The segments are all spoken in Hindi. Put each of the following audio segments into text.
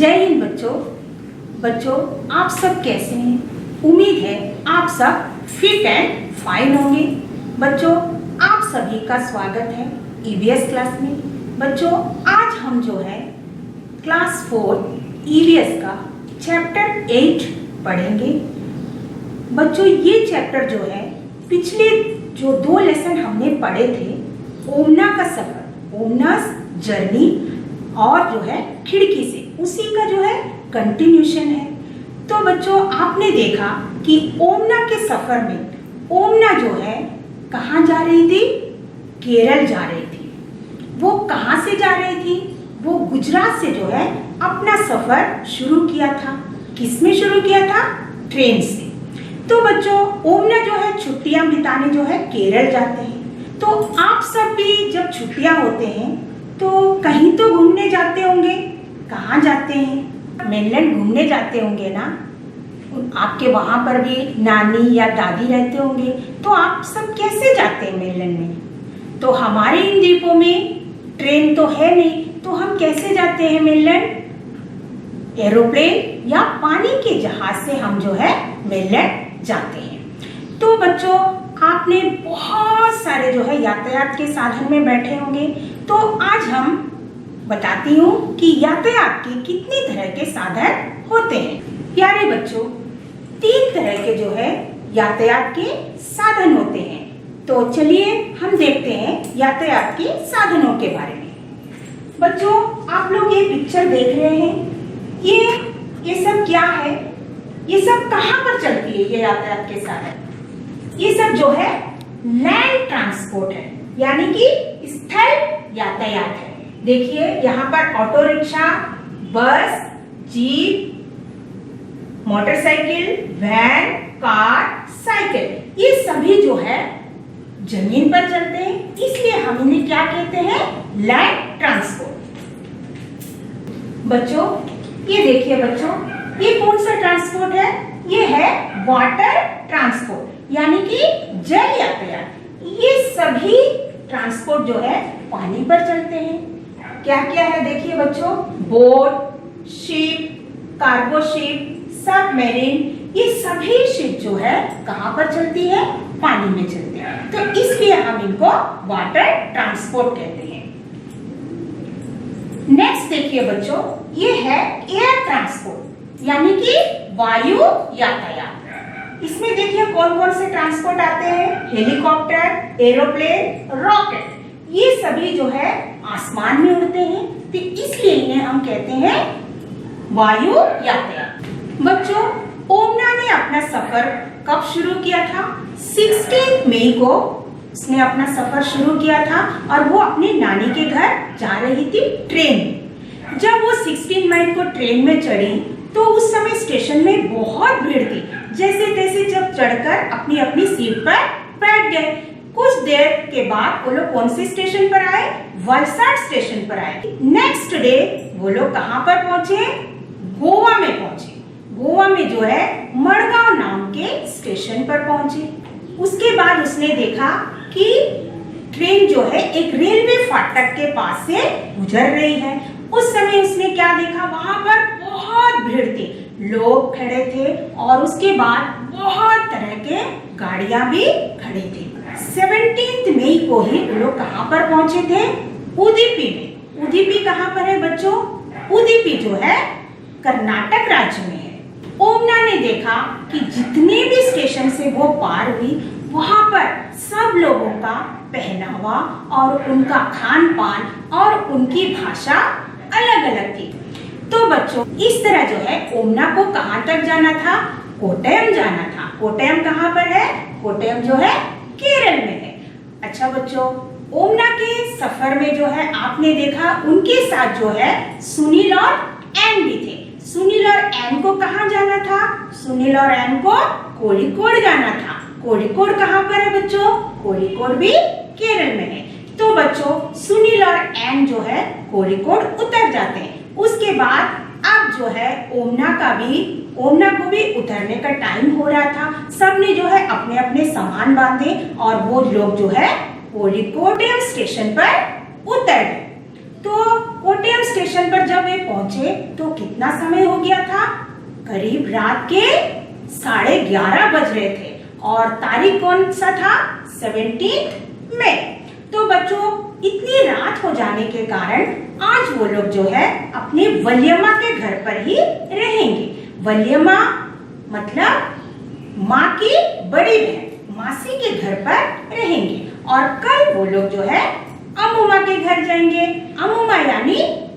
जय हिंद बच्चों। बच्चों आप सब कैसे हैं? उम्मीद है आप सब फिट एंड फाइन होंगे। बच्चों आप सभी का स्वागत है ईवीएस क्लास में। बच्चों आज हम जो है क्लास 4 ईवीएस का चैप्टर 8 पढ़ेंगे। बच्चों ये चैप्टर जो है पिछले जो 2 लेसन हमने पढ़े थे, ओमना का सफर, ओमनास जर्नी और जो है खिड़की से, उसी का जो है कंटिन्यूशन है। तो बच्चों आपने देखा कि ओमना के सफर में ओमना जो है कहाँ जा रही थी? केरल जा रही थी। वो कहाँ से जा रही थी? वो गुजरात से जो है अपना सफर शुरू किया था। किसमें शुरू किया था? ट्रेन से। तो बच्चों ओमना जो है छुट्टियां बिताने जो है केरल जाते हैं। तो आप सब भी जब छुट्टियां होते हैं तो कहीं तो घूमने जाते होंगे। कहाँ जाते हैं? मेनलैंड घूमने जाते होंगे ना। आपके वहाँ पर भी नानी या दादी रहते होंगे। तो आप सब कैसे जाते हैं मेनलैंड में? तो हमारे इन द्वीपों में ट्रेन तो है नहीं, तो हम कैसे जाते हैं मेनलैंड? एरोप्लेन या पानी के जहाज से हम जो है मेनलैंड जाते हैं। तो बच्चों आपने बहुत सारे जो है यातायात के साधन में बैठे होंगे। तो आज हम बताती हूँ कि यातायात के कितने तरह के साधन होते हैं। प्यारे बच्चों 3 तरह के जो है यातायात के साधन होते हैं। तो चलिए हम देखते हैं यातायात के साधनों के बारे में। बच्चों आप लोग ये पिक्चर देख रहे हैं, ये सब क्या है? ये सब कहाँ पर चलती है? ये यातायात के साधन ये सब जो है लैंड ट्रांसपोर्ट है, यानी कि स्थल यातायात है। देखिए यहाँ पर auto rickshaw, bus, jeep, motorcycle, van, car, cycle, ये सभी जो है जमीन पर चलते हैं, इसलिए हम इन्हें क्या कहते हैं? Land transport. बच्चों ये देखिए बच्चों, ये कौन सा ट्रांसपोर्ट है? ये है वाटर ट्रांसपोर्ट, यानी कि जल यातायात। ये सभी ट्रांसपोर्ट जो है पानी पर चलते हैं। क्या क्या है देखिए बच्चों, boat, ship, cargo ship, submarine, ये सभी शिप जो है कहाँ पर चलती है? पानी में चलती है। तो इसलिए हम इनको वाटर ट्रांसपोर्ट कहते हैं। नेक्स्ट देखिए बच्चों, ये है एयर ट्रांसपोर्ट, यानी कि वायु यातायात। इसमें देखिए कौन कौन से ट्रांसपोर्ट आते हैं? हेलीकॉप्टर, एरोप्लेन, रॉकेट, ये सभी जो है आसमान में उड़ते हैं, तो इसलिए इन्हें हम कहते हैं वायु यातायात। बच्चों ओमना ने अपना सफर कब शुरू किया था? 16 मई को उसने अपना सफर शुरू किया था और वो अपनी नानी के घर जा रही थी ट्रेन में। जब वो 16 मई को ट्रेन में चढ़ी तो उस समय स्टेशन में बहुत भीड़ थी। जैसे तैसे जब चढ़कर अपनी अपनी सीट पर बैठ गए। कुछ देर के बाद वो लोग कौन से स्टेशन पर आए? वलसाड स्टेशन पर आए। नेक्स्ट डे वो लोग कहाँ पर पहुंचे? गोवा में पहुंचे। गोवा में जो है मडगांव नाम के स्टेशन पर पहुंचे। उसके बाद उसने देखा कि ट्रेन जो है एक रेलवे फाटक के पास से गुजर रही है। उस समय उसने क्या देखा? वहां पर बहुत भीड़ थी, लोग खड़े थे और उसके बाद बहुत तरह के गाड़ियां भी खड़ी थी। 17 मई को ही वो लोग कहाँ पर पहुंचे थे? उडुपी में। उडुपी कहाँ पर है बच्चों? उडुपी जो है कर्नाटक राज्य में है। ओमना ने देखा कि जितने भी स्टेशन से वो पार हुई वहां पर सब लोगों का पहनावा और उनका खान पान और उनकी भाषा अलग अलग थी। तो बच्चों इस तरह जो है ओमना को कहाँ तक जाना था? कोट्टयम जाना था। कोट्टयम कहाँ पर है? कोट्टयम जो है केरल में है। अच्छा बच्चों ओमना के सफर में जो है आपने देखा उनके साथ जो है सुनील और एन भी थे। सुनील और एन को कहाँ जाना था? सुनील और एन को कोझिकोड जाना था। कोझिकोड कहाँ पर है बच्चों? कोझिकोड भी केरल में है। तो बच्चों सुनील और एन जो है कोझिकोड उतर जाते हैं। उसके बाद अब जो है ओमना को भी उतरने का टाइम हो रहा था। सबने जो है अपने अपने सामान बांधे और वो लोग जो है कोझिकोड स्टेशन पर उतर गए। तो कोट्टयम स्टेशन पर जब वे पहुंचे तो कितना समय हो गया था? करीब रात के 11:30 बज रहे थे और तारीख कौन सा था? 17 मई। तो बच्चों, इतनी रात हो जाने के कारण आज वो लोग जो है अपने वलियम्मा के घर पर ही रहेंगे। वलियम्मा मतलब माँ की बड़ी बहन, मासी के घर पर रहेंगे और कल वो लोग जो है अम्मुम्मा के घर जाएंगे। अम्मुम्मा यानी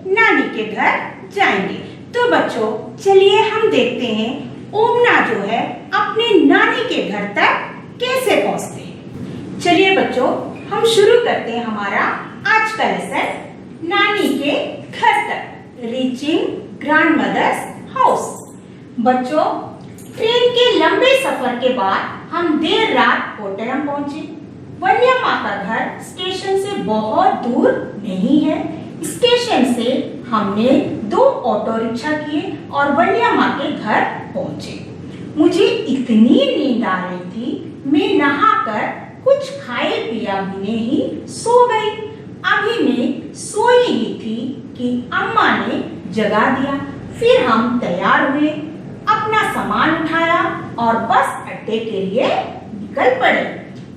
नानी के घर जाएंगे। तो बच्चों, चलिए हम देखते हैं ओमना जो है अपने नानी के घर तक कैसे पहुंचते हैं। चलिए बच्चों, हम शुरू करते हैं हमारा आज का लेसन नानी के घर तक, रीचिंग ग्रैंडमदर्स हाउस। बच्चों, ट्रेन के लंबे सफर के बाद हम देर रात कोट्टयम पहुंचे। वलियम्मा का घर स्टेशन से बहुत दूर नहीं है। स्टेशन से हमने 2 ऑटो रिक्शा किए और वलियम्मा के घर पहुंचे। मुझे इतनी नींद आ रही थी, मैं नहाकर कुछ खाए पिया बिना ही सो गई। अभी मैं सोई ही थी कि अम्मा ने जगा दिया। फिर हम तैयार हुए, अपना सामान उठाया और बस अड्डे के लिए निकल पड़े।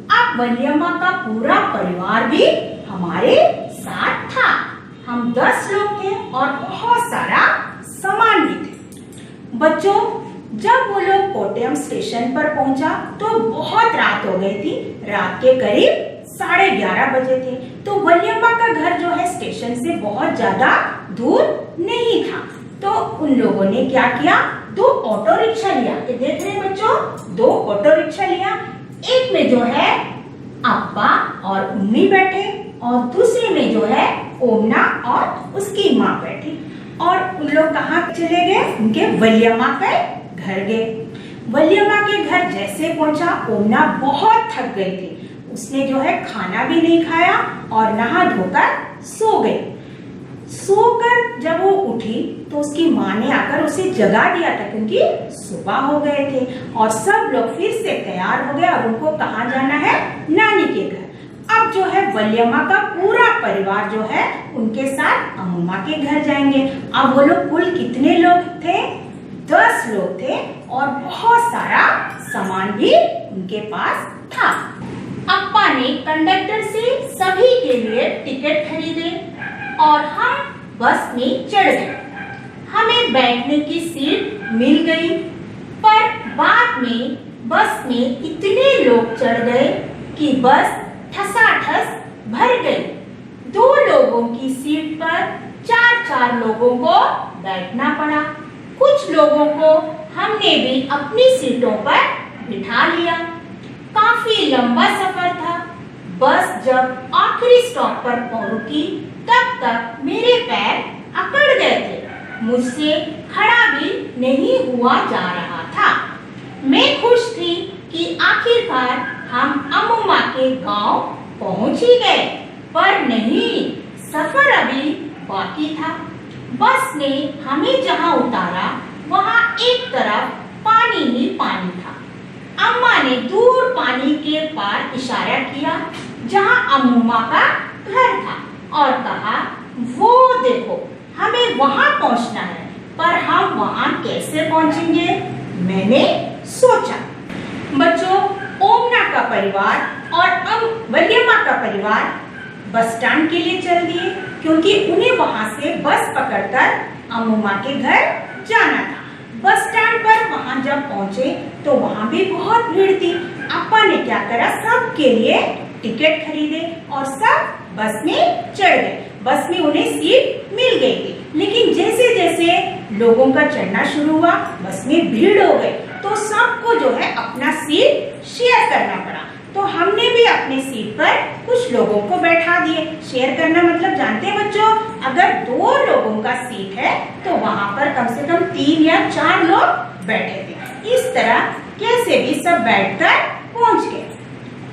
अब वलियम्मा का पूरा परिवार भी हमारे साथ था। हम 10 लोग थे और बहुत सारा सामान भी थे। बच्चों, जब वो लोग कोट्टयम स्टेशन पर पहुंचा तो बहुत रात हो गई थी। रात के करीब 11:30 बजे थे। तो वलियम्मा का घर जो है स्टेशन से बहुत ज्यादा दूर नहीं था। तो उन लोगों ने क्या किया, 2 ऑटो रिक्शा लिया। ये देख रहे हैं बच्चों, 2 ऑटो रिक्शा लिया। एक में जो है अब्बा और उम्मी बैठे और दूसरे में जो है ओमना और उसकी माँ बैठी। और उन लोग कहाँ चले गए? उनके वलियम्मा के घर गए। वलियम्मा के घर जैसे पहुंचा, ओमना बहुत थक गई थी। उसने जो है खाना भी नहीं खाया और नहा धोकर सो गई। सोकर जब वो उठी तो उसकी माँ ने आकर उसे जगा दिया था क्योंकि सुबह हो गए थे। और सब लोग फिर से तैयार हो गए। अब उनको कहाँ जाना है? नानी के घर। अब जो है वलियम्मा का पूरा परिवार जो है उनके साथ अम्मुम्मा के घर जाएंगे। अब वो लोग कुल कितने लोग थे? 10 लोग थे और बहुत सारा सामान भी उनके पास था। अप्पा ने कंडक्टर से सभी के लिए टिकट खरीदे और हम बस में चढ़ गए। हमें बैठने की सीट मिल गई, पर बाद में बस में इतने लोग चढ़ गए कि बस ठसाठस भर गई। 2 लोगों की सीट पर 4-4 लोगों को बैठना पड़ा। कुछ लोगों को हमने भी अपनी सीटों पर बिठा लिया। काफी लंबा सफर था। बस जब आखिरी स्टॉप पर पहुंची तब तक मेरे पैर अकड़ गए थे। मुझसे खड़ा भी नहीं हुआ जा रहा था। मैं खुश थी कि आखिरकार हम अम्मुम्मा के गांव पहुंच ही गए, पर नहीं, सफर अभी बाकी था। बस ने हमें जहां उतारा वहां एक तरफ पानी ही पानी था। अम्मा ने दूर पानी के पार इशारा किया जहां अम्मुम्मा का घर था और कहा, वो देखो, हमें वहां पहुंचना है, पर हम वहां कैसे पहुंचेंगे? मैंने सोचा। बच्चों, ओमना का परिवार और वलियम्मा का परिवार बस स्टैंड के लिए चल दिए क्योंकि उन्हें वहां से बस पकड़कर अम्मुम्मा के घर जाना था। बस स्टैंड पर वहां जब पहुंचे तो वहां भी बहुत भीड़ थी। अप्पा ने क्या करा, सबके लिए टिकट खरीदे और सब बस में चढ़ गए। बस में उन्हें सीट मिल गई थी, लेकिन जैसे जैसे लोगों का चढ़ना शुरू हुआ बस में भीड़ हो गई तो सबको जो है अपना सीट शेयर करना पड़ा। तो हमने भी अपनी सीट पर कुछ लोगों को बैठा दिए। शेयर करना मतलब जानते हैं बच्चों, अगर 2 लोगों का सीट है तो वहां पर कम से कम 3 या 4 लोग बैठे थे। इस तरह कैसे भी सब बैठकर पहुंच गए।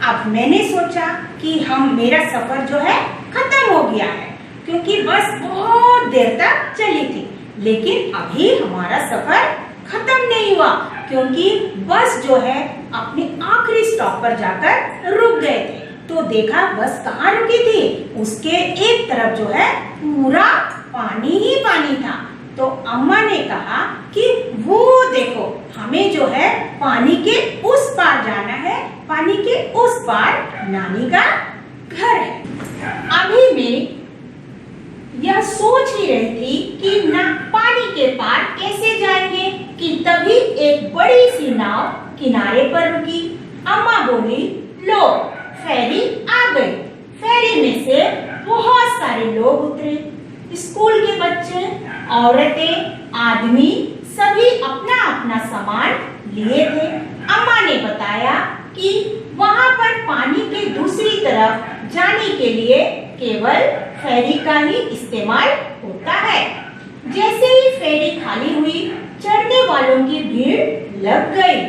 अब मैंने सोचा कि मेरा सफर जो है खत्म हो गया है क्योंकि बस बहुत देर तक चली थी, लेकिन अभी हमारा सफर खत्म नहीं हुआ क्योंकि बस जो है अपने आखिरी स्टॉप पर जाकर रुक गए थे। तो देखा बस कहाँ रुकी थी, उसके एक तरफ जो है पूरा पानी ही पानी था। तो अम्मा ने कहा कि वो देखो, हमें जो है पानी के उस पार जाना है, पानी के उस पार नानी का घर है। अभी मैं यह सोच ही रही थी कि ना पानी के पार कैसे जाएंगे कि तभी एक बड़ी सी नाव किनारे पर रुकी। अम्मा बोली, लो फेरी आ गई। फेरी में से बहुत सारे लोग उतरे। स्कूल के बच्चे, औरतें, आदमी सभी अपना अपना सामान लिए थे। अम्मा ने बताया कि वहां पर पानी के दूसरी तरफ जाने के लिए केवल फेरी का ही इस्तेमाल होता है। जैसे ही फेरी खाली हुई, चढ़ने वालों की भीड़ लग गई।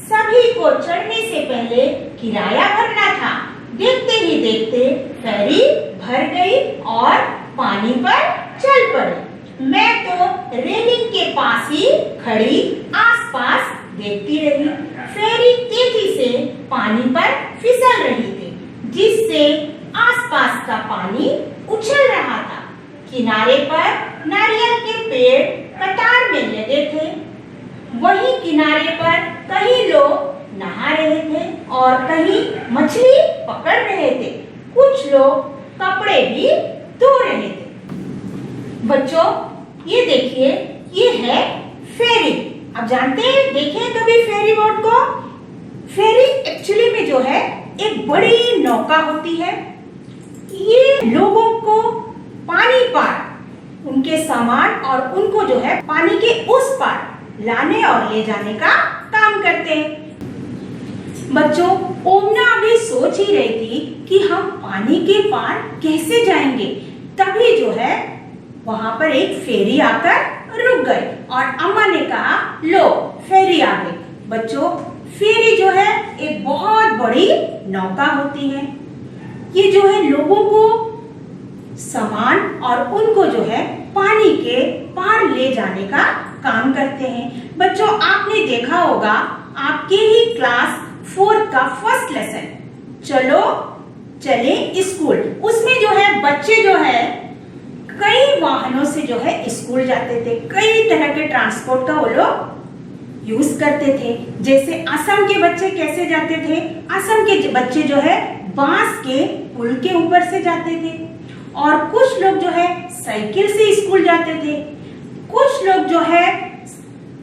सभी को चढ़ने से पहले किराया भरना था। देखते ही देखते फेरी भर गई और पानी पर चल पड़ी। मैं तो रेलिंग के पास ही खड़ी आसपास देखती रही। फेरी तेजी से पानी पर फिसल रही थी, जिससे आसपास का पानी उछल रहा था। किनारे पर नारियल के पेड़ कतार में लगे थे। वहीं किनारे पर कई लोग नहा रहे थे और कहीं मछली पकड़ रहे थे। कुछ लोग कपड़े भी धो रहे थे। बच्चों, ये देखिए, ये है फेरी। आप जानते हैं, देखें कभी फेरी बोट को? फेरी एक्चुअली में जो है एक बड़ी नौका होती है। ये लोगों को पानी पार उनके सामान और उनको जो है पानी के उस पार लाने और ले जाने का काम करते हैं। बच्चों, ओमना अभी सोच ही रही थी कि हम पानी के पार कैसे जाएंगे। तभी जो है वहां पर एक फेरी आकर रुक गई और अम्मा ने कहा, लो फेरी आ गई। बच्चों, फेरी जो है एक बहुत बड़ी नौका होती है। ये जो है लोगों को सामान और उनको जो है पानी के पार ले जाने का काम करते हैं। बच्चों, आपने देखा होगा आपके ही क्लास 4 का फर्स्ट लेसन, चलो चले स्कूल, उसमें जो है बच्चे जो है कई वाहनों से जो है स्कूल जाते थे। कई तरह के ट्रांसपोर्ट का वो लोग यूज करते थे। जैसे असम के बच्चे कैसे जाते थे? असम के बच्चे जो है बांस के पुल के ऊपर से जाते थे और कुछ लोग जो है साइकिल से स्कूल जाते थे, कुछ लोग जो है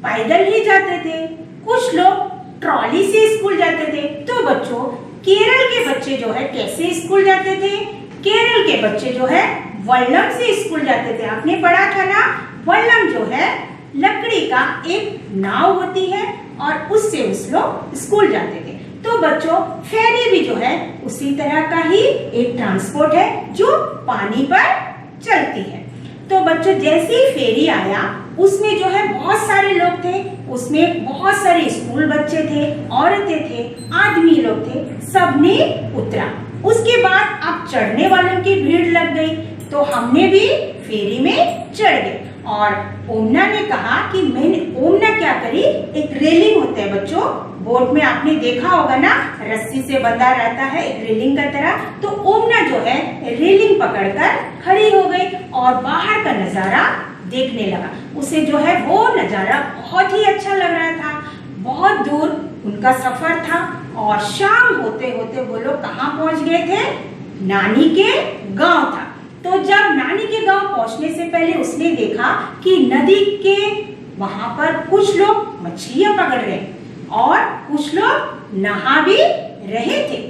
पैदल ही जाते थे, कुछ लोग ट्रॉली से स्कूल जाते थे। तो बच्चों, केरल के बच्चे जो है कैसे स्कूल जाते थे? केरल के बच्चे जो है वल्लम से स्कूल जाते थे। आपने पढ़ा था ना, वल्लम जो है लकड़ी का एक नाव होती है और उससे उस लोग स्कूल जाते थे। तो बच्चों, फेरी भी जो है उसी तरह का ही एक ट्रांसपोर्ट है जो पानी पर चलती है। तो बच्चों, जैसे ही फेरी आया, उसमें जो है बहुत सारे लोग थे। उसमें बहुत सारे स्कूल बच्चे थे, औरतें थे, आदमी लोग थे, सबने उतरा। उसके बाद अब चढ़ने वालों की भीड़ लग गई, तो हमने भी फेरी में चढ़ गए। और ओमना ने कहा कि ओमना क्या करी, एक रेलिंग होता है बच्चों, बोट में आपने देखा होगा ना, रस्सी से बंधा रहता है एक रेलिंग का तरह। तो ओमना जो है रेलिंग पकड़कर खड़ी हो गई और बाहर का नजारा देखने लगा। उसे जो है वो नजारा बहुत ही अच्छा लग रहा था। बहुत दूर उनका सफर था और शाम होते होते वो लोग कहाँ पहुंच गए थे? नानी के गांव था। तो जब नानी के गांव पहुंचने से पहले उसने देखा कि नदी के वहां पर कुछ लोग मछलियां पकड़ रहे और कुछ लोग नहा भी रहे थे।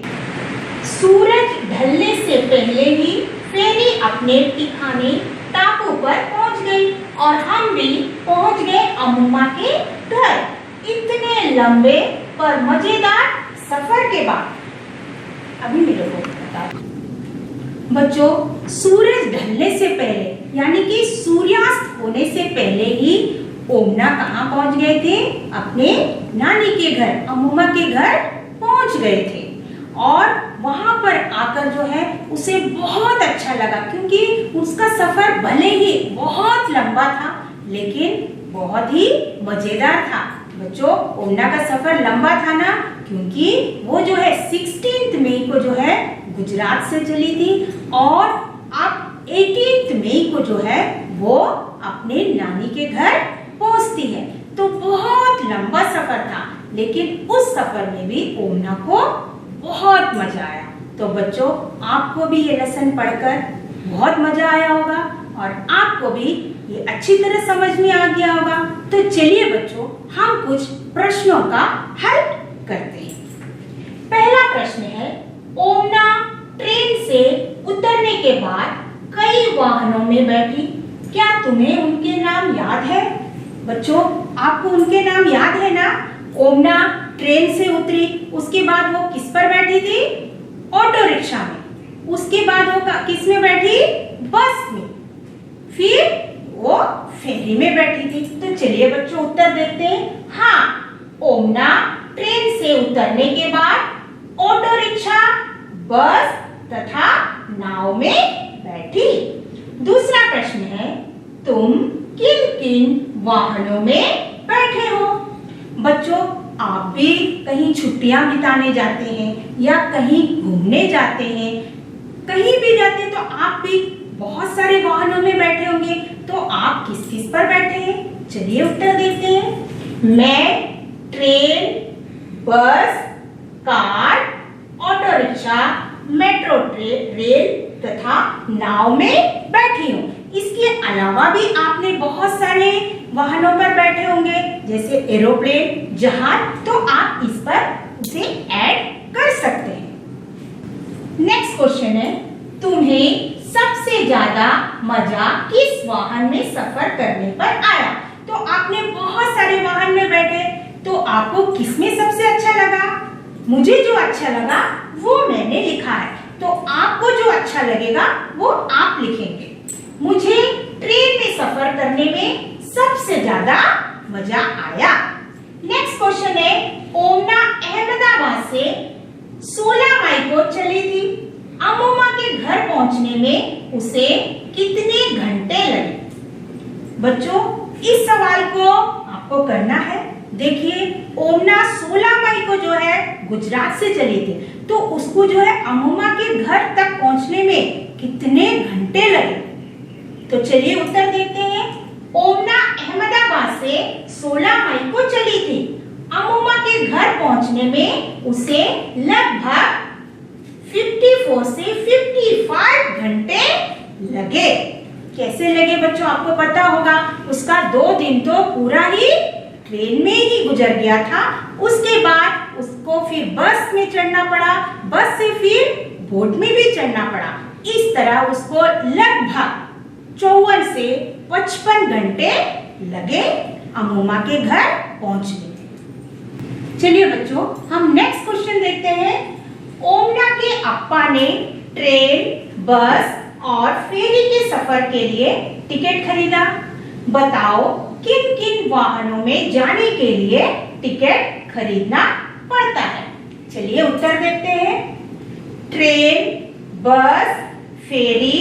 सूरज ढलने से पहले ही फेरी अपने ठिकाने टापू पर पहुंच गई और हम भी पहुंच गए अम्मा के घर। इतने लंबे पर मजेदार सफर के बाद अभी मेरे को बता बच्चों, सूरज ढलने से पहले यानी कि सूर्यास्त होने से पहले ही ओमना कहाँ पहुंच गए थे? अपने नानी के घर, अम्मा के घर पहुंच गए थे। और वहां पर आकर जो है उसे बहुत अच्छा लगा, क्योंकि उसका सफर भले ही बहुत लंबा था लेकिन बहुत ही मजेदार था। बच्चों, ओमना का सफर लंबा था ना, क्योंकि वो जो है 16 मई को जो है गुजरात से चली थी और अब 18 मई को जो है वो अपने नानी के घर पहुंचती है। तो बहुत लंबा सफर था, लेकिन उस सफर में भी ओमना को बहुत मजा आया। तो बच्चों, आपको भी ये लेसन पढ़कर बहुत मजा आया होगा और आपको भी ये अच्छी तरह समझ में आ गया होगा। तो चलिए बच्चों, हम कुछ प्रश्नों का हल करते हैं। पहला प्रश्न है, ओमना ट्रेन से उतरने के बाद कई वाहनों में बैठी, क्या तुम्हें उनके नाम याद है? बच्चों, आपको उनके नाम याद है ना? ओमना ट्रेन से उतरी, उसके बाद वो किस पर बैठी थी? ऑटो रिक्शा में। उसके बाद वो किस में बैठी? बस में। फिर वो फेरी में बैठी थी। तो चलिए बच्चों, उत्तर देखते हैं। हाँ, ओमना ट्रेन से उतरने के बाद ऑटो रिक्शा, बस तथा नाव में बैठी। दूसरा प्रश्न है, तुम किन किन वाहनों में बैठे हो? बच्चों, आप भी कहीं छुट्टियां बिताने जाते हैं या कहीं घूमने जाते हैं, कहीं भी जाते तो आप भी बहुत सारे वाहनों में बैठे होंगे। तो आप किस किस पर बैठे हैं? चलिए उत्तर देते हैं। मैं ट्रेन, बस, car, auto rickshaw, metro rail तथा नाव में बैठी हूँ। इसके अलावा भी आपने बहुत सारे वाहनों पर बैठे होंगे, जैसे एरोप्लेन, जहाज। तो आप इस पर उसे ऐड कर सकते हैं। नेक्स्ट क्वेश्चन है, तुम्हें सबसे ज्यादा मजा किस वाहन में सफर करने पर आया? तो आपने बहुत सारे वाहन में बैठे, तो आपको किसमें सबसे अच्छा लगा? मुझे जो अच्छा लगा वो मैंने लिखा है, तो आपको जो अच्छा लगेगा वो आप लिखेंगे। मुझे ट्रेन में सफर करने में सबसे ज्यादा मजा आया। नेक्स्ट क्वेश्चन है, ओमना अहमदाबाद से 16 मई को चली थी। अमूमा के घर पहुंचने में उसे कितने घंटे लगे? बच्चों, इस सवाल को आपको करना है। देखिए, ओमना 16 मई को जो है गुजरात से चली थी, तो उसको जो है अमूमा के घर तक पहुंचने में कितने घंटे लगे? तो चलिए उत्तर देखते हैं। ओमना अहमदाबाद से 16 मई को चली थी। अमूमा के घर पहुंचने में उसे लगभग 54 से 55 घंटे लगे। कैसे लगे बच्चों, आपको पता होगा। उसका 2 दिन तो पूरा ही ट्रेन में ही गुजर गया था। उसके बाद उसको फिर बस में चढ़ना पड़ा, बस से फिर बोट में भी चढ़ना पड़ा। इस तरह उसको लगभग 54 से 55 घंटे लगे अमूमा के घर पहुंचने में। चलिए बच्चों, हम नेक्स्ट क्वेश्चन देखते हैं। ओमना के अप्पा ने ट्रेन, बस और फेरी के सफर के लिए टिकट खरीदा। बताओ, किन किन वाहनों में जाने के लिए टिकट खरीदना पड़ता है? चलिए उत्तर देखते हैं। ट्रेन, बस, फेरी,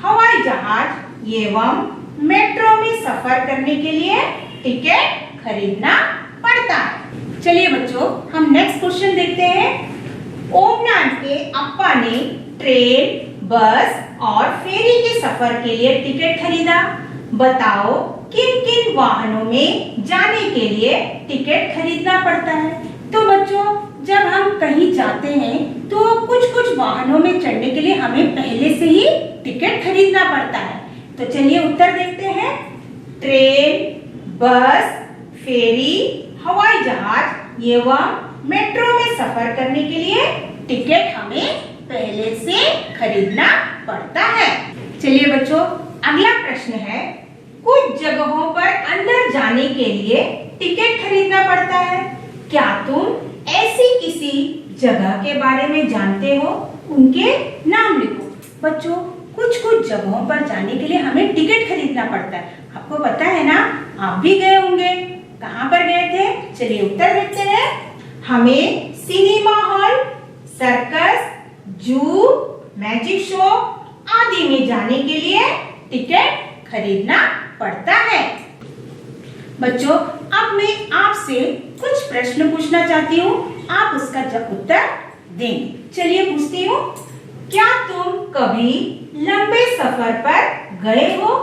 हवाई जहाज एवं मेट्रो में सफर करने के लिए टिकट खरीदना पड़ता है। चलिए बच्चों, हम नेक्स्ट क्वेश्चन देखते हैं। ओमना के अप्पा ने ट्रेन, बस और फेरी के सफर के लिए टिकट खरीदा। बताओ, किन किन वाहनों में जाने के लिए टिकट खरीदना पड़ता है? तो बच्चों, जब हम कहीं जाते हैं तो कुछ वाहनों में चढ़ने के लिए हमें पहले से ही टिकट खरीदना पड़ता है। तो चलिए उत्तर देखते हैं। ट्रेन, बस, फेरी, हवाई जहाज एवं मेट्रो में सफर करने के लिए टिकट हमें पहले से खरीदना पड़ता है। चलिए बच्चों, अगला प्रश्न है, कुछ जगहों पर अंदर जाने के लिए टिकट खरीदना पड़ता है। क्या तुम ऐसी किसी जगह के बारे में जानते हो? उनके नाम लिखो। बच्चों, कुछ जगहों पर जाने के लिए हमें टिकट खरीदना पड़ता है। आपको पता है ना, आप भी गए होंगे। कहाँ पर गए थे? चलिए उत्तर देखते हैं। हमें सिनेमा हॉल, सर्कस, जू, मैजिक शो आदि में जाने के लिए टिकट खरीदना पड़ता है। बच्चों, अब मैं आपसे कुछ प्रश्न पूछना चाहती हूँ, आप उसका उत्तर देंगे। चलिए पूछती हूँ, क्या तुम कभी लंबे सफर पर गए हो?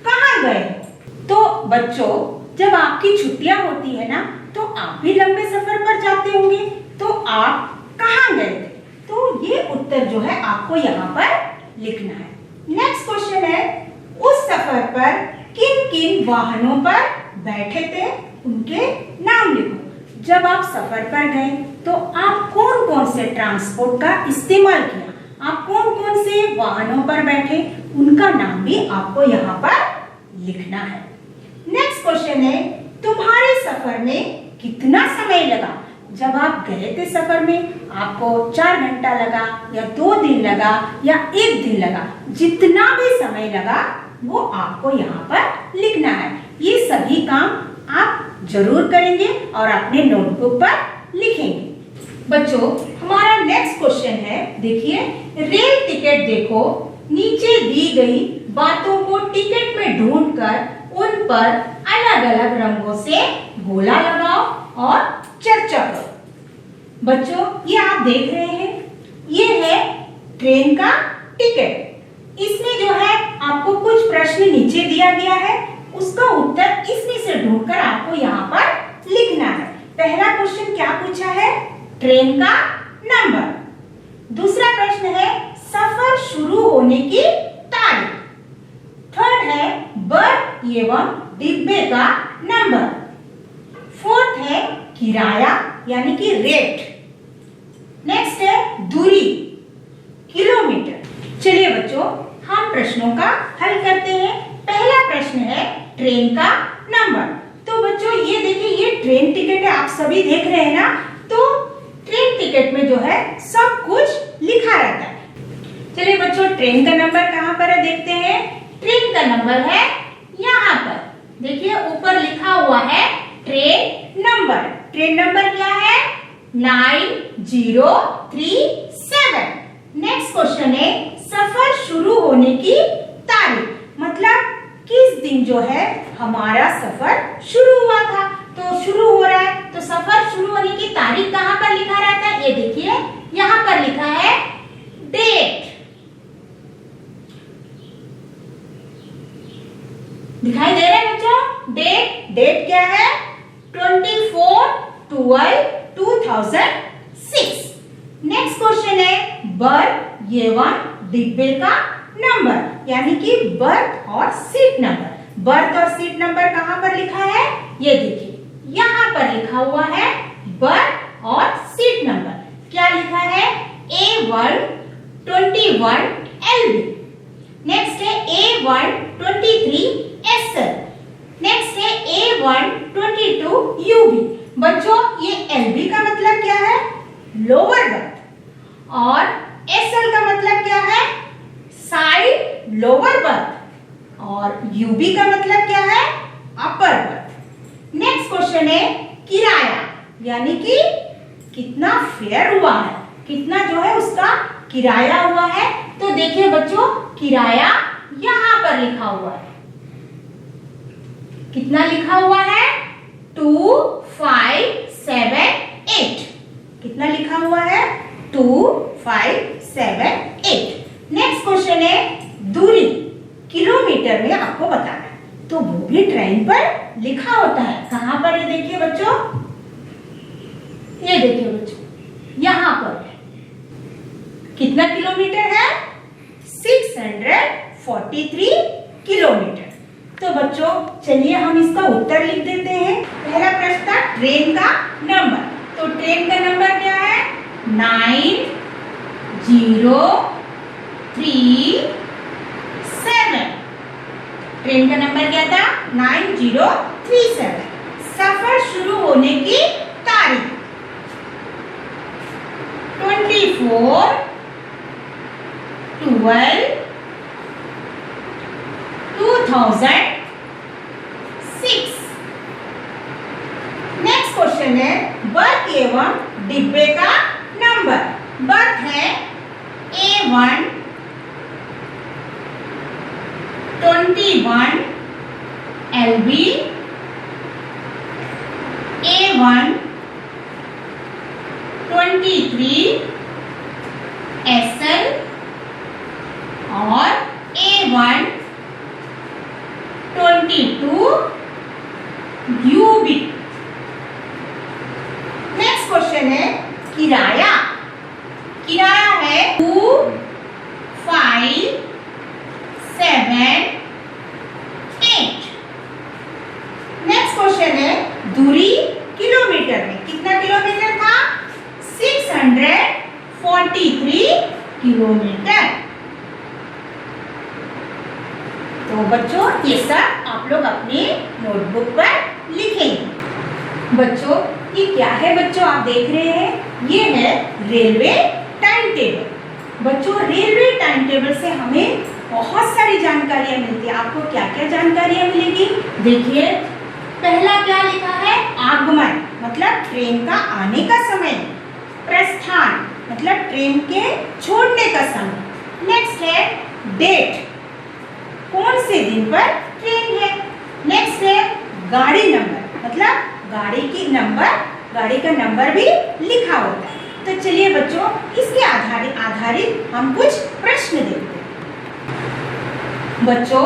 कहाँ गए? तो बच्चों, जब आपकी छुट्टियां होती है ना, तो आप भी लंबे सफर पर जाते होंगे। तो आप कहाँ गए थे? तो ये उत्तर जो है आपको यहाँ पर लिखना है। नेक्स्ट क्वेश्चन है, उस सफर पर किन किन वाहनों पर बैठे थे, उनके नाम लिखो। जब आप सफर पर गए तो आप कौन कौन से ट्रांसपोर्ट का इस्तेमाल किया, आप कौन कौन से वाहनों पर बैठे, उनका नाम भी आपको यहाँ पर लिखना है। नेक्स्ट क्वेश्चन है, तुम्हारे सफर में कितना समय लगा? जब आप गए थे सफर में, आपको 4 घंटा लगा या 2 दिन लगा या 1 दिन लगा, जितना भी समय लगा वो आपको यहाँ पर लिखना है। ये सभी काम आप जरूर करेंगे और अपने नोटबुक पर लिखेंगे। बच्चों, हमारा नेक्स्ट क्वेश्चन है, देखिए, रेल टिकट देखो, नीचे दी गई बातों को टिकट में ढूंढकर उन पर अलग अलग रंगों से गोला लगाओ और चर्चा करो। बच्चों, ये आप देख रहे हैं, ये है ट्रेन का टिकट। इसमें जो है आपको कुछ प्रश्न नीचे दिया गया है, उसका उत्तर इसमें से ढूंढकर आपको यहाँ पर लिखना है। पहला क्वेश्चन क्या पूछा है? ट्रेन का नंबर। दूसरा प्रश्न है सफर शुरू होने की तारीख। थर्ड है बर्थ एवं डिब्बे का नंबर। फोर्थ है किराया यानी कि रेट। नेक्स्ट है दूरी, किलोमीटर। चलिए बच्चों, हम प्रश्नों का हल करते हैं। पहला प्रश्न है ट्रेन का नंबर। तो बच्चों ये देखिए, ये ट्रेन टिकट है, आप सभी देख रहे हैं ना। तो ट्रेन टिकट में जो है सब कुछ लिखा रहता है। चलिए बच्चों, ट्रेन का नंबर कहाँ पर है देखते हैं। ट्रेन का नंबर है यहाँ पर, देखिए ऊपर लिखा हुआ है ट्रेन नंबर। ट्रेन नंबर क्या है? 9037। नेक्स्ट क्वेश्चन है सफर शुरू होने की तारीख, मतलब किस दिन जो है हमारा सफर शुरू हुआ था। तो शुरू हो रहा है तो सफर शुरू होने की तारीख कहाँ पर लिखा रहता है? ये देखिए यहाँ पर लिखा है डेट। दिखाई दे रहा है बच्चों? डेट क्या है? 24/12/2006। नेक्स्ट क्वेश्चन है बर्थ एवं डिब्बे का नंबर, यानी कि बर्थ और सीट नंबर। बर्थ और सीट नंबर कहाँ पर लिखा है? ये देखिए यहाँ पर लिखा हुआ है बर्थ और सीट नंबर। क्या लिखा है? A121 LB। नेक्स्ट है A123 SL। नेक्स्ट है A122 UB। बच्चों, ये LB का मतलब क्या है? Lower berth. और SL का मतलब क्या है? Side lower berth. और UB का मतलब क्या है? Upper berth. नेक्स्ट क्वेश्चन है किराया, यानी कि कितना फेयर हुआ है, कितना जो है उसका किराया हुआ है। तो देखिए बच्चों, किराया यहाँ पर लिखा हुआ है। कितना लिखा हुआ है? 2578। कितना लिखा हुआ है? 2578। नेक्स्ट क्वेश्चन है दूरी, किलोमीटर में आपको बताना है। तो वो भी ट्रेन पर लिखा होता है। कहाँ पर है देखिए बच्चों, ये देखिए बच्चों यहाँ पर है। कितना किलोमीटर है? 643 किलोमीटर। तो बच्चों चलिए हम इसका उत्तर लिख देते हैं। पहला प्रश्न था ट्रेन का नंबर। तो ट्रेन का नंबर क्या है? 9037। ट्रेन का नंबर क्या था? 9037। सफर शुरू होने की तारीख 24/12/2006। नेक्स्ट क्वेश्चन है बर्थ एवं डिब्बे का नंबर। बर्थ है A121 LB, A123 SL और A122 यूबी। नेक्स्ट क्वेश्चन है किराया। किराया है 2, 5, 7, 8। नेक्स्ट क्वेश्चन है दूरी किलोमीटर में। कितना किलोमीटर था? 643 किलोमीटर। तो बच्चों ये सब आप लोग अपने नोटबुक पर लिखेंगे। बच्चों ये क्या है? बच्चों आप देख रहे हैं ये है रेलवे टाइम टेबल। बच्चों रेलवे टाइम टेबल से हमें बहुत सारी जानकारियां मिलती है। आपको क्या क्या जानकारियां मिलेगी? देखिए पहला क्या लिखा है? आगमन मतलब ट्रेन का आने का समय। प्रस्थान मतलब ट्रेन के छोड़ने का समय। नेक्स्ट है डेट, कौन से दिन पर ट्रेन है। नेक्स्ट है गाड़ी नंबर मतलब गाड़ी का नंबर भी लिखा होता है। तो चलिए बच्चों इसके आधारित हम कुछ प्रश्न देखते हैं। बच्चों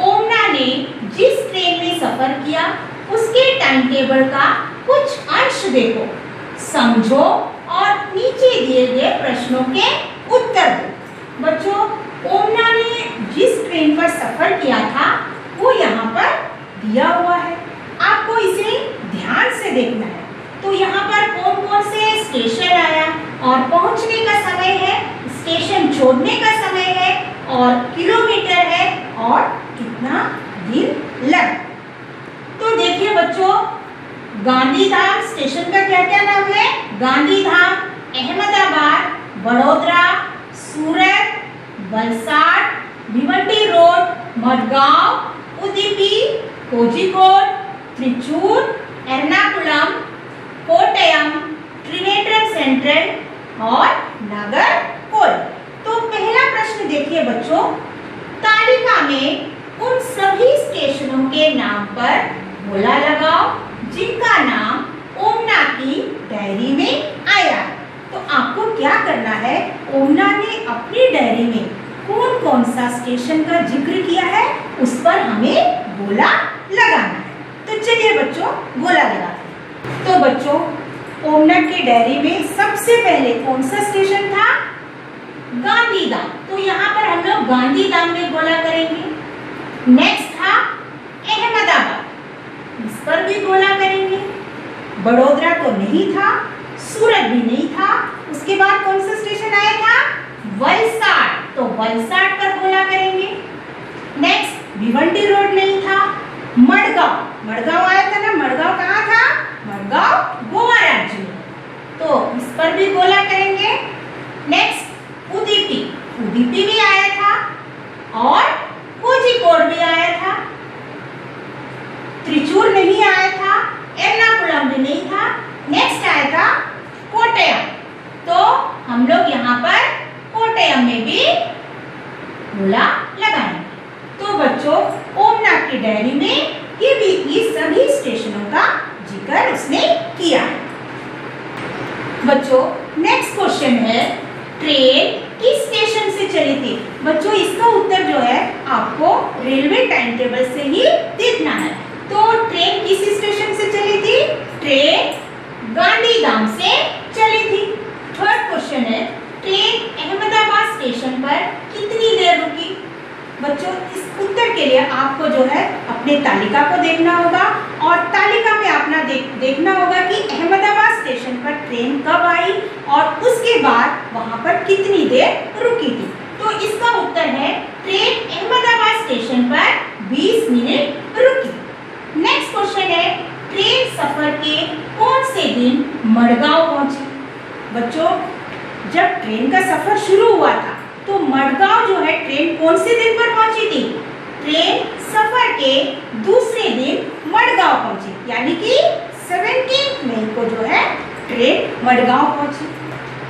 ओमना ने जिस ट्रेन में सफर किया उसके टाइम टेबल का कुछ अंश देखो, समझो और नीचे दिए गए प्रश्नों के उत्तर दो। बच्चों ओमना ने जिस ट्रेन पर सफर किया था वो यहाँ पर दिया हुआ है, आपको इसे ध्यान से देखना है। तो यहाँ पर कौन कौन से स्टेशन आया और पहुंचने का समय है, स्टेशन छोड़ने का समय है और किलोमीटर है और कितना दिन लगा। तो देखिए बच्चों गांधीधाम स्टेशन का क्या क्या नाम है? गांधीधाम, अहमदाबाद, बड़ोदरा, सूरत, वलसाड, भिवंडी रोड, मडगांव, उडुपी, कोझिकोड, त्रिचूर, एर्नाकुलम, कोट्टयम, त्रिवेंद्रम सेंट्रल और नागरकोइल। तो पहला प्रश्न देखिए बच्चों, तालिका में उन सभी स्टेशनों के नाम पर गोला लगाओ जिनका नाम ओमना की डायरी में आया। तो आपको क्या करना है? ओमना ने अपनी डायरी में कौन कौन सा स्टेशन का जिक्र किया है उस पर हमें गोला लगाना है। तो चलिए बच्चों गोला लगाते हैं। तो बच्चों ओमना की डायरी में सबसे पहले कौन सा स्टेशन था? गांधीधाम। तो यहाँ पर हम लोग गांधीधाम में गोला करेंगे। नेक्स्ट था अहमदाबाद, इस पर भी गोला करेंगे। बड़ोदरा तो नहीं था, सूरत भी नहीं था। उसके बाद कौन सा स्टेशन आया था? वलसाड, तो वलसाड पर गोला करेंगे। नेक्स्ट भिवंडी रोड नहीं था। मडगांव आया था ना, मडगांव कहाँ था? मडगांव गोवा राज्य में, तो इस पर भी गोला करेंगे। नेक्स्ट उडुपी भी आया था और कोझिकोड भी आया था। त्रिचूर नहीं आया था, एर्नाकुलम भी नहीं था। नेक्स्ट आया था कोट्टयम, तो हम लोग यहाँ पर कोट्टयम में भी गोला लगाएंगे। तो बच्चों ओमना की डायरी में ये सभी स्टेशनों का जिक्र उसने किया है। बच्चों नेक्स्ट क्वेश्चन है ट्रेन किस स्टेशन से चली थी? बच्चों इसका उत्तर जो है आपको रेलवे टाइम टेबल से ही देखना है। तो ट्रेन किस स्टेशन से चली थी? ट्रेन गांधीधाम से चली थी। थर्ड क्वेश्चन है ट्रेन अहमदाबाद स्टेशन पर कितनी देर रुकी? बच्चों इस उत्तर के लिए आपको जो है अपने तालिका को देखना होगा और तालिका में अपना देखना होगा कि अहमदाबाद स्टेशन पर ट्रेन कब आई और उसके बाद वहां पर कितनी देर रुकी थी। तो इसका उत्तर है ट्रेन अहमदाबाद स्टेशन पर 20 मिनट रुकी। नेक्स्ट क्वेश्चन है ट्रेन सफर के कौन से दिन मडगांव पहुंची? बच्चों जब ट्रेन का सफर शुरू हुआ था तो मडगांव जो है ट्रेन कौन से दिन पर पहुंची थी? ट्रेन सफर के दूसरे दिन मडगांव पहुंची, यानी कि 17 मई को जो है ट्रेन मडगांव पहुंची।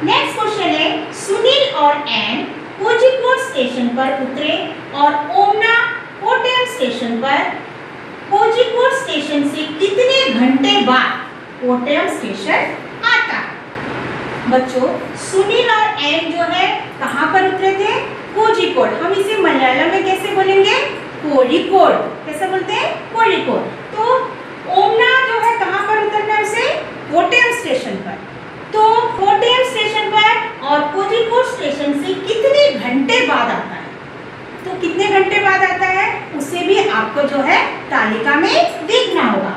नेक्स्ट क्वेश्चन है सुनील और एन कोझिकोड स्टेशन पर उतरे और ओमना कोट्टयम स्टेशन पर। कोझिकोड स्टेशन से कितने घंटे बाद कोट्टयम स्टेशन आता? बच्चों सुनील और एन जो है कहाँ पर उतरे थे? कोझिकोड। हम इसे मलयालम में कैसे बोलेंगे? कोझिकोड। कैसे बोलते हैं? कोझिकोड। तो ओमना तालिका में देखना होगा।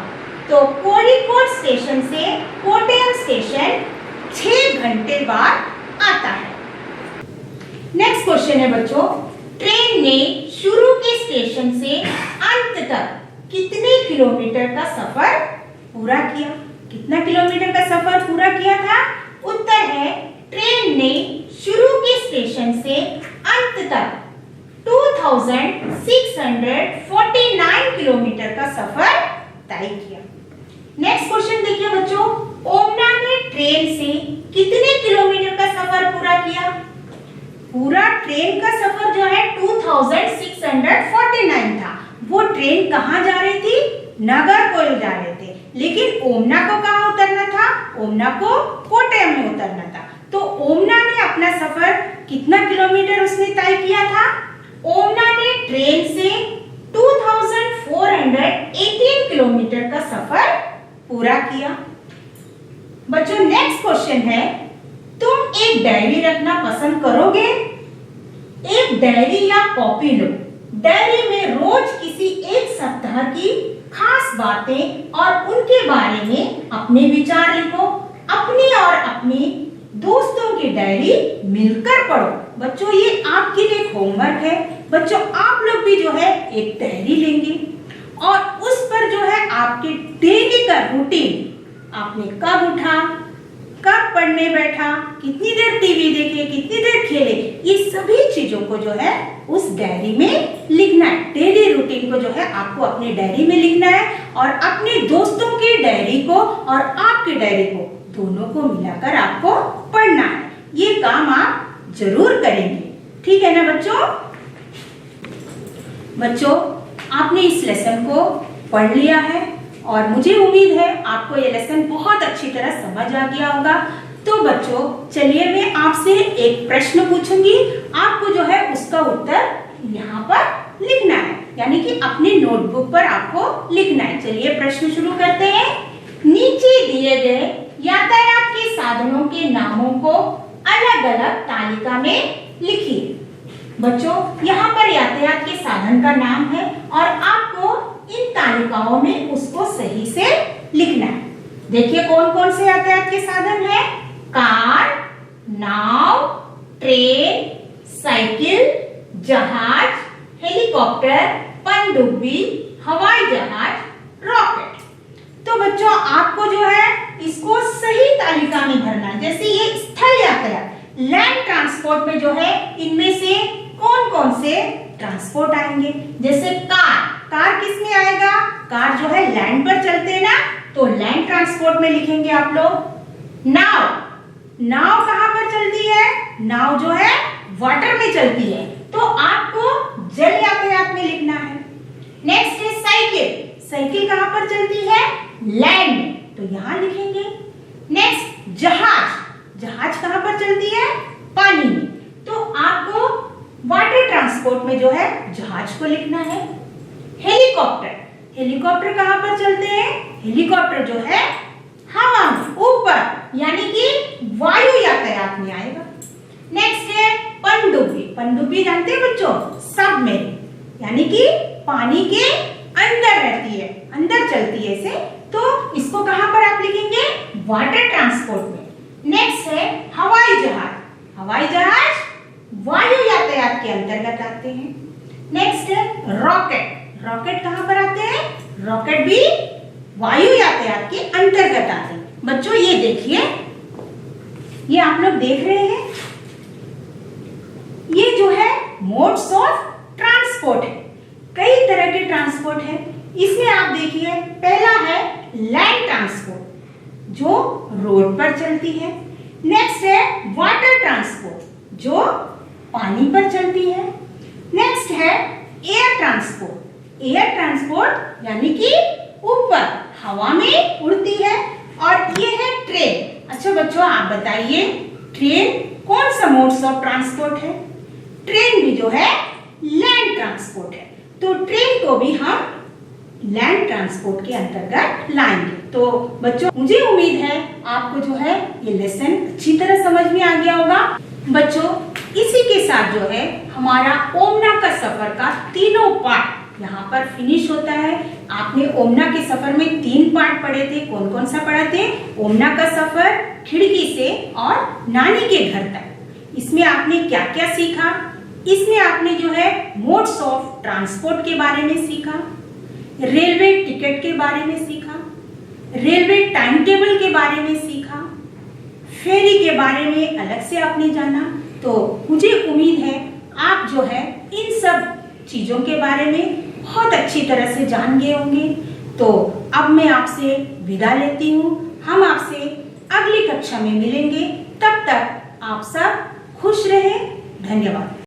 तो कोड़िकोड स्टेशन से कोट्टयम स्टेशन 6 घंटे बाद आता है। नेक्स्ट क्वेश्चन है बच्चों, ट्रेन ने शुरू के स्टेशन से अंत तक कितने किलोमीटर का सफर पूरा किया? कितना किलोमीटर का सफर पूरा किया था? उत्तर है, ट्रेन ने शुरू के स्टेशन से अंत तक 2649 किलोमीटर का सफर तय किया। नेक्स्ट क्वेश्चन देखिए बच्चों, ओमना ने ट्रेन से कितने किलोमीटर का सफर पूरा किया? पूरा ट्रेन का सफर जो है 2649 था। वो ट्रेन कहाँ जा रही थी? नागरकोइल जा रहे थे, लेकिन ओमना को कहाँ उतरना था? ओमना को कोट्टयम में उतरना था। तो ओमना ने अपना सफर कितना किलोमीटर उसने तय किया था? ओमना ने ट्रेन से 2418 किलोमीटर का सफर पूरा किया। बच्चों नेक्स्ट क्वेश्चन है, तुम एक डायरी रखना पसंद करोगे? एक डायरी या कॉपी लो। डायरी में रोज किसी एक सप्ताह की खास बातें और उनके बारे में अपने विचार लिखो। अपनी और अपनी दोस्तों की डायरी मिलकर पढ़ो। बच्चों ये आपके लिए होमवर्क है। बच्चों आप लोग भी जो है एक डायरी लेंगे और उस पर जो है आपके डेली का रूटीन, आपने कब उठा, कब पढ़ने बैठा, कितनी देर टीवी देखे, कितनी देर खेले, ये सभी चीजों को जो है उस डायरी में लिखना है। डेली रूटीन को जो है आपको अपनी डायरी में लिखना है और अपने दोस्तों की डायरी को और आपकी डायरी को दोनों को मिलाकर आपको पढ़ना है। ये काम आप जरूर करेंगे, ठीक है ना बच्चों? बच्चों आपने इस लेसन को पढ़ लिया है और मुझे उम्मीद है आपको ये लेसन बहुत अच्छी तरह समझ आ गया होगा। तो बच्चों चलिए मैं आपसे एक प्रश्न पूछूंगी, आपको जो है उसका उत्तर यहाँ पर लिखना है, यानी कि अपनी नोटबुक पर आपको लिखना है। चलिए प्रश्न शुरू करते हैं। नीचे दिए गए यातायात के साधनों के नामों को अलग अलग तालिका में लिखिए। बच्चों यहाँ पर यातायात के साधन का नाम है और आपको इन तालिकाओं में उसको सही से लिखना है। देखिए कौन कौन से यातायात के साधन है? कार, नाव, ट्रेन, साइकिल, जहाज, हेलीकॉप्टर, पनडुब्बी, हवाई जहाज, रॉकेट। तो बच्चों आपको जो है इसको सही तालिका में भरना है। जैसे ये स्थल यातायात, लैंड ट्रांसपोर्ट में जो है इनमें से कौन कौन से ट्रांसपोर्ट आएंगे? जैसे कार, कार किस में आएगा? कार जो है लैंड पर चलते हैं ना, तो लैंड ट्रांसपोर्ट में लिखेंगे आप लोग। नाव, नाव कहां पर चलती है? नाव जो है वाटर में चलती है, तो आपको जल यातायात में लिखना है। नेक्स्ट है साइकिल, साइकिल कहां पर चलती है? लैंड में, तो यहां लिखेंगे। नेक्स्ट जहाज, जहाज कहां पर चलती है? पानी में, तो आपको वाटर ट्रांसपोर्ट में जो है जहाज को लिखना है। हेलीकॉप्टर, हेलीकॉप्टर कहां पर चलते हैं? हेलीकॉप्टर जो है हवा में, ऊपर, यानी कि वायु यातायात में आएगा। नेक्स्ट है पनडुब्बी, पनडुब्बी जानते हैं बच्चों? सबमरीन, यानी कि पानी के अंदर रहती है, अंदर चलती है इसे, तो इसको कहां पर आप लिखेंगे? वाटर ट्रांसपोर्ट में। नेक्स्ट है हवाई जहाज, हवाई जहाज वायु यातायात के अंतर्गत आते हैं। नेक्स्ट है रॉकेट, रॉकेट कहां पर आते हैं? रॉकेट भी वायु यातायात के अंतर्गत आते हैं। बच्चों ये देखिए, ये आप लोग देख रहे हैं, ये जो है मोड्स ऑफ ट्रांसपोर्ट है। कई तरह के ट्रांसपोर्ट है। इसमें आप देखिए पहला है लैंड ट्रांसपोर्ट जो रोड पर चलती है। नेक्स्ट है वाटर ट्रांसपोर्ट जो पानी पर चलती है। नेक्स्ट है एयर ट्रांसपोर्ट, एयर ट्रांसपोर्ट यानी कि ऊपर हवा में उड़ती है। और ये है ट्रेन। अच्छा बच्चों आप बताइए ट्रेन कौन सा मोड्स ऑफ ट्रांसपोर्ट है? ट्रेन भी जो है लैंड ट्रांसपोर्ट है, तो ट्रेन को भी हम लैंड ट्रांसपोर्ट के अंतर्गत लाएंगे। तो बच्चों मुझे उम्मीद है आपको जो है ये लेसन अच्छी तरह समझ में आ गया होगा। बच्चों इसी के साथ जो है हमारा ओमना का सफर का तीनों पार्ट यहाँ पर फिनिश होता है। आपने ओमना के सफर में 3 पार्ट पढ़े थे। कौन कौन सा पढ़ा थे? ओमना का सफर, खिड़की से और नानी के घर तक। इसमें आपने क्या क्या सीखा? इसमें आपने जो है मोड्स ऑफ ट्रांसपोर्ट के बारे में सीखा, रेलवे टिकट के बारे में सीखा, रेलवे टाइम टेबल के बारे में सीखा, फेरी के बारे में अलग से आपने जाना। तो मुझे उम्मीद है आप जो है इन सब चीजों के बारे में बहुत अच्छी तरह से जान गए होंगे। तो अब मैं आपसे विदा लेती हूँ। हम आपसे अगली कक्षा में मिलेंगे। तब तक आप सब खुश रहें। धन्यवाद।